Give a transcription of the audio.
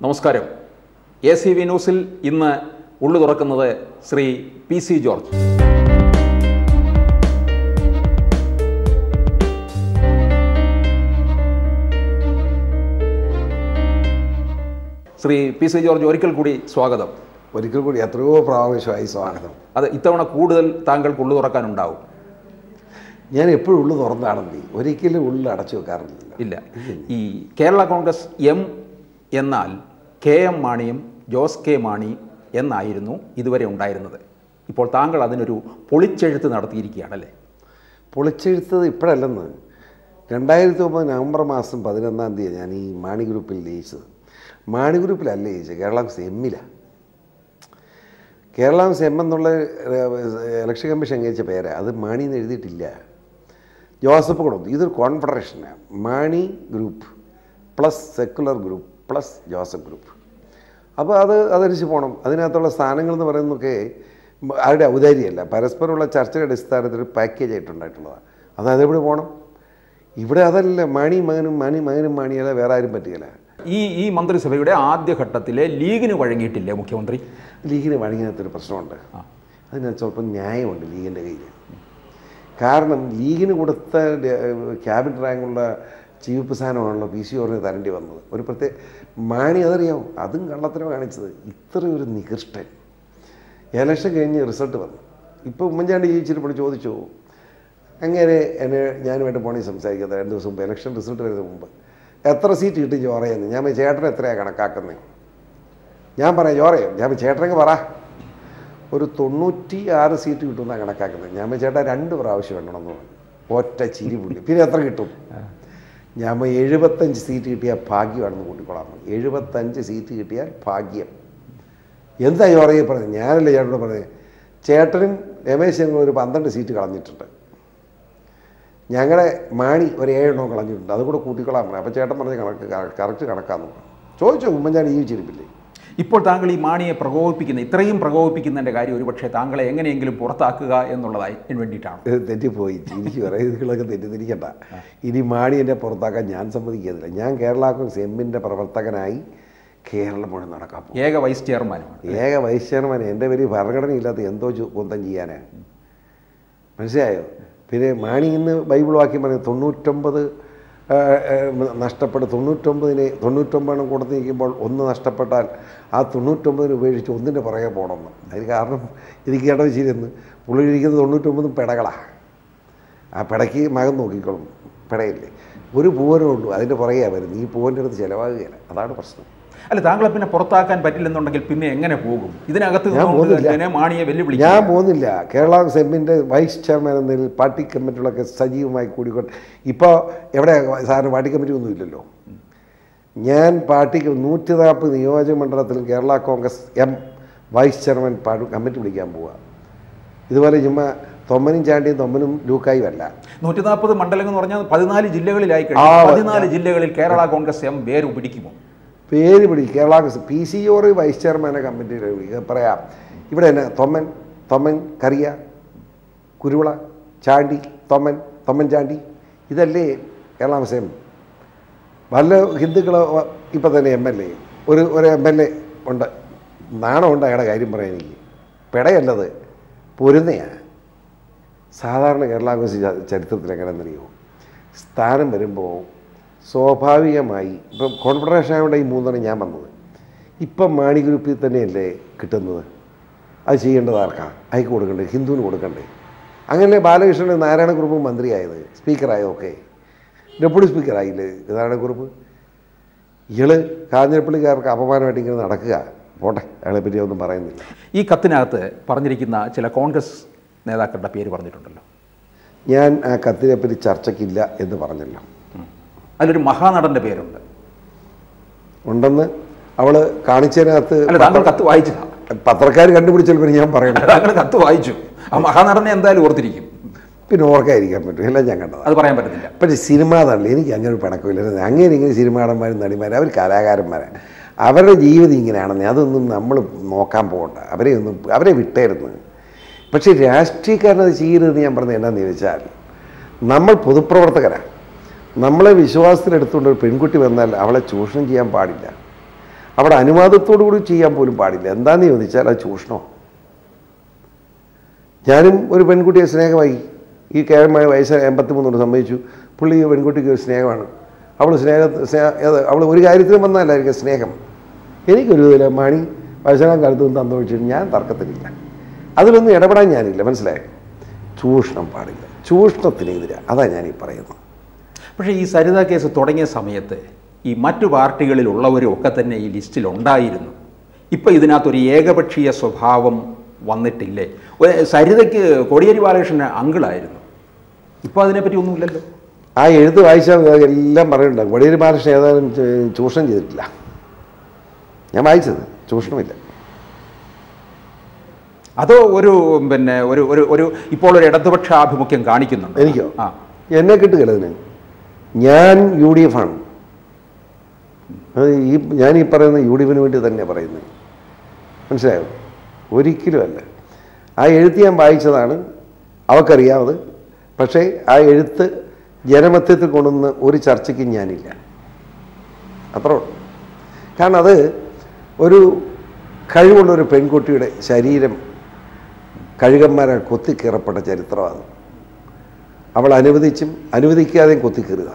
നമസ്കാരം. ACV ന്യൂസിൽ ഇന്ന് ഉള്ളു തുറക്കുന്നത് Shri PC George. Shri PC George, ഒരിക്കൽ കൂടി സ്വാഗതം. ഒരിക്കൽ കൂടി എത്രയോ പ്രാവശ്യമായി സ്വാഗതം. അത് ഇത്തവണ കൂടുതൽ താങ്കൾക്ക് ഉള്ളു തുറക്കാനുണ്ടാവും. ഞാൻ എപ്പോഴും ഉള്ളു തുറന്നാണെന്നീ, ഒരിക്കലും ഉള്ളിൽ അടച്ചു വെക്കാറില്ല. ഇല്ല. ഈ കേരള കോൺഗ്രസ് M എന്നാൽ KM മാണിയും ജോസ് കെ മാണി എന്നായിരുന്നു ഇതുവരെ ഉണ്ടായിരുന്നത്. ഇപ്പോൾ താങ്കൾ അതിനൊരു പൊളിച്ചെഴുത്ത് നടത്തിയിരിക്കുകയാണല്ലേ? പൊളിച്ചെഴുത്തത് ഇപ്പോഴല്ലെന്ന്. 2009 നവംബർ മാസം 11-ാം തീയതി ഞാൻ ഈ മാണി ഗ്രൂപ്പിൽ ലയിച്ചത്. മാണി ഗ്രൂപ്പിലല്ല ലയിച്ചത്, കേരള കോൺഗ്രസ് എമ്മിലാണ്. കേരള കോൺഗ്രസ് എം എന്നുള്ള ഇലക്ഷൻ കമ്മീഷൻ അംഗീകരിച്ച പേര്, അത് മാണിന്ന് എഴുതിയിട്ടില്ല, ജോസഫ് കൊടുത്തു. ഇതൊരു കോൺഫെഡറേഷനാണ്. Mani group plus secular group plus Joseph group. അപ്പോൾ അതനുസരിച്ച് പോകണം. അതിനകത്തുള്ള സ്ഥാനങ്ങളെന്ന് പറയുന്നതൊക്കെ ആരുടെ ഔദാര്യമല്ല, പരസ്പരമുള്ള ചർച്ചയുടെ അടിസ്ഥാനത്തിൽ പാക്കേജ് ആയിട്ടുണ്ടായിട്ടുള്ളതാണ്. അതെവിടെ പോകണം? ഇവിടെ അതല്ല. മാണിയും മകനും മാണിയല്ല, വേറെ ആരും പറ്റുകയില്ല. ഈ മന്ത്രിസഭയുടെ ആദ്യഘട്ടത്തിലെ ലീഗിന് വഴങ്ങിയിട്ടില്ലേ മുഖ്യമന്ത്രി? ലീഗിന് വഴങ്ങിനകത്തൊരു പ്രശ്നമുണ്ട്. അതിനകത്ത് സ്വല്പം ന്യായമുണ്ട് ലീഗിൻ്റെ കയ്യിൽ. കാരണം ലീഗിന് കൊടുത്ത ക്യാബിനറ്റ് റാങ്കുള്ള ചീഫ് സ്ഥാനമാണല്ലോ PC ജോർജിന് തരേണ്ടി വന്നത്. ഒരു പ്രത്യേക മാണി അതറിയാവും, അതും കള്ളത്തരം കാണിച്ചത്. ഇത്രയൊരു നികൃഷ്ടൻ. ഇലക്ഷൻ കഴിഞ്ഞ് റിസൾട്ട് വന്നു. ഇപ്പോൾ ഉമ്മൻചാണ്ടി ജയിച്ചിട്ട് ചോദിച്ചു, അങ്ങനെ ഞാനുമായിട്ട് പോണി സംസാരിക്കുന്നത് 2 ദിവസം മുമ്പ്, ഇലക്ഷൻ റിസൾട്ട് വരുന്നതിന് മുമ്പ്, എത്ര സീറ്റ് കിട്ടി ജോറയെന്ന്. ഞാൻ ചേട്ടൻ എത്രയാണ് കണക്കാക്കുന്നത്? ഞാൻ പറയാം ജോറയോ. ഞാൻ ചേട്ടനൊക്കെ പറ, ഒരു 96 സീറ്റ് കിട്ടുമെന്നാണ് കണക്കാക്കുന്നത്. ഞാൻ ചേട്ടാ 2 പ്രാവശ്യം വേണമെന്ന് പറഞ്ഞു. ഒറ്റ ചിരി പുള്ളി. പിന്നെ എത്ര കിട്ടും? ഞാൻ 75 സീറ്റ് കിട്ടിയാൽ ഭാഗ്യമാണെന്ന് കൂട്ടിക്കൊള്ളാം. 75 സീറ്റ് കിട്ടിയാൽ ഭാഗ്യം. എന്താ ജോറയെ പറഞ്ഞത്? ഞാനല്ലേ ചേട്ടനോട് പറഞ്ഞത്. ചേട്ടനും രമേശ് ചെന്നിത്തല ഒരു 12 സീറ്റ് കളഞ്ഞിട്ടുണ്ട്. ഞങ്ങളെ മാണി ഒരു 7 എണ്ണം കളഞ്ഞിട്ടുണ്ട്. അതും കൂടെ കൂട്ടിക്കൊള്ളാൻ പറഞ്ഞു. അപ്പോൾ ചേട്ടൻ പറഞ്ഞ കറക്റ്റ് കണക്കാന്ന് പറഞ്ഞു. ചോദിച്ചോ, ഉമ്മൻചാണ്ടി ജീവിച്ചിരിപ്പില്ലേ? ഇപ്പോൾ താങ്കൾ ഈ മാണിയെ ഇത്രയും പ്രകോപിപ്പിക്കുന്നതിൻ്റെ കാര്യം ഒരുപക്ഷെ താങ്കളെ എങ്ങനെയെങ്കിലും പുറത്താക്കുക എന്നുള്ളതായി വേണ്ടിയിട്ടാണ്. തെറ്റിപ്പോയി. ചിരിച്ചു പറയുന്നതൊക്കെ തെറ്റിദ്ധരിക്കണ്ട. ഇനി മാണി എന്നെ പുറത്താക്കാൻ ഞാൻ സമ്മതിക്കുന്നില്ല. ഞാൻ കേരള കോൺഗ്രസ് എമ്മിൻ്റെ പ്രവർത്തകനായി കേരളം മുഴുവൻ നടക്കാൻ പോകും. ഏക വൈസ് ചെയർമാൻ. എൻ്റെ പേര് ഭരണഘടനയില്ലാത്ത എന്തോ കുന്തം ചെയ്യാനാണ്. മനസ്സിലായോ? പിന്നെ മാണി ഇന്ന് ബൈബിൾ വാക്യം പറയുന്നത് 99 നഷ്ടപ്പെട്ട് 99 കൊടുത്ത് നിൽക്കുമ്പോൾ 1 നഷ്ടപ്പെട്ടാൽ ആ 99 ഉപേക്ഷിച്ച് 1-ൻ്റെ പുറകെ പോകണമെന്ന്. അതിന് കാരണം എനിക്ക് കേട്ട ശരിയെന്ന്, പുള്ളി ഇരിക്കുന്നത് 99 പെടകളാണ്. ആ പെടയ്ക്ക് മകൻ നോക്കിക്കോളും. പെടയില്ലേ, ഒരു പൂവനേ ഉള്ളൂ, അതിൻ്റെ പുറകെയാണ് വരുന്നത്. ഈ പൂവൻ്റെ അടുത്ത് ചിലവാകുകയില്ല. അതാണ് പ്രശ്നം. അല്ല, താങ്കളെ പിന്നെ പുറത്താക്കാൻ പറ്റില്ലെന്നുണ്ടെങ്കിൽ പിന്നെ എങ്ങനെ പോകും? ഇതിനകത്ത് മാണിയെ വെല്ലുവിളിക്കും. ഞാൻ പോകുന്നില്ല. കേരള കോൺഗ്രസ് എമ്മിൻ്റെ വൈസ് ചെയർമാൻ എന്നതിൽ പാർട്ടി കമ്മിറ്റികളൊക്കെ സജീവമായി കൂടിക്കൊണ്ട് ഇപ്പോൾ എവിടെ സാറിന് പാർട്ടി കമ്മിറ്റി ഒന്നും ഇല്ലല്ലോ. ഞാൻ പാർട്ടിക്ക് 140 നിയോജക മണ്ഡലത്തിലും Kerala Congress M vice chairman committee വിളിക്കാൻ പോവുക. ഇതുപോലെ ചുമ്മാ തൊമ്മനും ചാണ്ടിയും തൊമ്മനും ലൂക്കായും അല്ല. 140 മണ്ഡലങ്ങൾ എന്ന് പറഞ്ഞാൽ 14 ജില്ലകളിലായി കഴിഞ്ഞു. 14 ജില്ലകളിൽ കേരള കോൺഗ്രസ് എം പേര് പിടിക്കുമോ? പേര് പിടിക്കും. Kerala Congress PC George vice ചെയർമാനെ കമ്മിറ്റിയിൽ പറയാം. ഇവിടെ തന്നെ തൊമ്മൻ കറിയ, കുരുവിള, ചാണ്ടി, തൊമ്മൻ ചാണ്ടി, ഇതല്ലേ കേരള കോൺഗ്രസ് എം. വല്ല ഹിന്ദുക്കളോ ഇപ്പം തന്നെ MLA ഒരു MLA ഉണ്ട്. നാണമുണ്ട് അയാളുടെ കാര്യം പറയാൻ. എനിക്ക് പെടയല്ലത്, പൊരുന്നയാണ്. സാധാരണ കേരള കോൺഗ്രസ് ചരിത്രത്തിൽ എങ്ങനെയെന്നറിയുമോ? സ്ഥാനം വരുമ്പോൾ സ്വാഭാവികമായി ഇപ്പം കോൺഫെഡറേഷൻ ആയതുകൊണ്ട് ഈ 3 ഞാൻ വന്നത്. ഇപ്പം മാണി ഗ്രൂപ്പിൽ തന്നെയല്ലേ കിട്ടുന്നത്. അത് ചെയ്യേണ്ടത് ആർക്കാണ്? അയക്ക് കൊടുക്കണ്ടേ? ഹിന്ദുവിന് കൊടുക്കണ്ടേ? അങ്ങനെ ബാലകൃഷ്ണൻ നാരായണക്കുറുപ്പ് മന്ത്രിയായത്, സ്പീക്കറായതൊക്കെ ഡെപ്യൂട്ടി സ്പീക്കറായില്ലേ നാരായണക്കുറുപ്പ്? ഇയാൾ കാഞ്ഞിരപ്പള്ളിക്കാർക്ക് അപമാനമായിട്ട് ഇങ്ങനെ നടക്കുക. പോട്ടെ, അയാളെ പറ്റി ഒന്നും പറയുന്നില്ല. ഈ കത്തിനകത്ത് പറഞ്ഞിരിക്കുന്ന ചില കോൺഗ്രസ് നേതാക്കളുടെ പേര് പറഞ്ഞിട്ടുണ്ടല്ലോ. ഞാൻ ആ കത്തിനെപ്പറ്റി ചർച്ചയ്ക്കില്ല എന്ന് പറഞ്ഞല്ലോ. അതിലൊരു മഹാനടൻ്റെ പേരുണ്ട് ഉണ്ടെന്ന് അവൾ കാണിച്ചതിനകത്ത്. താങ്കൾ കത്ത് വായിച്ചു? പത്രക്കാർ കണ്ടുപിടിച്ചപ്പോൾ ഞാൻ പറയണം. താങ്കൾ കത്ത് വായിച്ചു. ആ മഹാനടനെ എന്തായാലും ഓർത്തിരിക്കും. പിന്നെ ഓർക്കാതിരിക്കാൻ പറ്റും. എല്ലാം ഞാൻ കണ്ടത്. അത് പറയാൻ പറ്റത്തില്ല. പക്ഷേ സിനിമാ നടൻ എനിക്ക് അങ്ങനെ ഒരു പിണക്കമില്ല. ഇങ്ങനെ സിനിമാ നടന്മാരും നടിമാരും അവർ കലാകാരന്മാരാണ്. അവരുടെ ജീവിതം ഇങ്ങനെയാണെന്ന് അതൊന്നും നമ്മൾ നോക്കാൻ പോകണ്ട. അവരെ വിട്ടായിരുന്നു. പക്ഷേ രാഷ്ട്രീയക്കാരനത് ചെയ്യരുതെന്ന് ഞാൻ പറഞ്ഞത് എന്താണെന്ന് ചോദിച്ചാൽ, നമ്മൾ പൊതുപ്രവർത്തകരാണ്. നമ്മളെ വിശ്വാസത്തിലെടുത്തുകൊണ്ട് ഒരു പെൺകുട്ടി വന്നാൽ അവളെ ചൂഷണം ചെയ്യാൻ പാടില്ല. അവിടെ അനുവാദത്തോടു കൂടി ചെയ്യാൻ പോലും പാടില്ല. എന്താണെന്ന് ചോദിച്ചാൽ അത് ചൂഷണം. ഞാനും ഒരു പെൺകുട്ടിയെ സ്നേഹമായി, ഈ കേരളമായ വയസ്സ് 83 സമ്മതിച്ചു. പുള്ളി പെൺകുട്ടിക്ക് ഒരു സ്നേഹമാണ്. അവൾ അവൾ ഒരു കാര്യത്തിലും വന്നാലായിരിക്കും സ്നേഹം. എനിക്കൊരു ഇതില്ല, മണി വയസ്സാം കാലത്ത് നിന്ന് തന്നൊഴിച്ചിട്ട് ഞാൻ തർക്കത്തിലില്ല, അതിലൊന്നും ഇടപെടാൻ ഞാനില്ല. മനസ്സിലായി? ചൂഷണം പാടില്ല, ചൂഷണത്തിനെതിരാണ്. അതാണ് ഞാനീ പറയുന്നത്. പക്ഷേ ഈ സരിത കേസ് തുടങ്ങിയ സമയത്ത് ഈ മറ്റു പാർട്ടികളിലുള്ളവരും ഒക്കെ തന്നെ ഈ ലിസ്റ്റിൽ ഉണ്ടായിരുന്നു. ഇപ്പം ഇതിനകത്തൊരു ഏകപക്ഷീയ സ്വഭാവം വന്നിട്ടില്ലേ? സരിതയ്ക്ക് കോടിയേരി ബാലകൃഷ്ണൻ അങ്കിളായിരുന്നു, ഇപ്പോൾ അതിനെപ്പറ്റി ഒന്നുമില്ലല്ലോ. ആ എഴുത്ത് വായിച്ചാൽ എല്ലാം പറയുന്നുണ്ടാകും. കോടിയേരി ബാലകൃഷ്ണൻ ഏതായാലും ചൂഷണം ചെയ്തിട്ടില്ല. ഞാൻ വായിച്ചത് ചൂഷണമില്ല. അതോ ഒരു പിന്നെ ഒരു ഒരു ഒരു ഇപ്പോൾ ഒരു ഇടതുപക്ഷ ആഭിമുഖ്യം കാണിക്കുന്നുണ്ട്? എനിക്കോ? എന്നെ കിട്ടുകയില്ല അതിന്. ഞാൻ UDF ആണ്. ഞാൻ ഈ പറയുന്ന UDF വേണ്ടി തന്നെ പറയുന്നത്. മനസ്സിലായോ? ഒരിക്കലും അല്ല. ആ എഴുത്ത് ഞാൻ വായിച്ചതാണ്, അവൾക്കറിയാവത്. പക്ഷേ ആ എഴുത്ത് ജനമധ്യത്തിൽ കൊണ്ടുവന്ന് ഒരു ചർച്ചയ്ക്കും ഞാനില്ല. അത്രേ ഉള്ളൂ. കാരണം അത് ഒരു കഴിവുള്ളൊരു പെൺകുട്ടിയുടെ ശരീരം കഴുകന്മാരെ കൊത്തിക്കീറപ്പെട്ട ചരിത്രമാണ്. അവൾ അനുവദിച്ചും അനുവദിക്കാതെയും കൊത്തിക്കീറുക.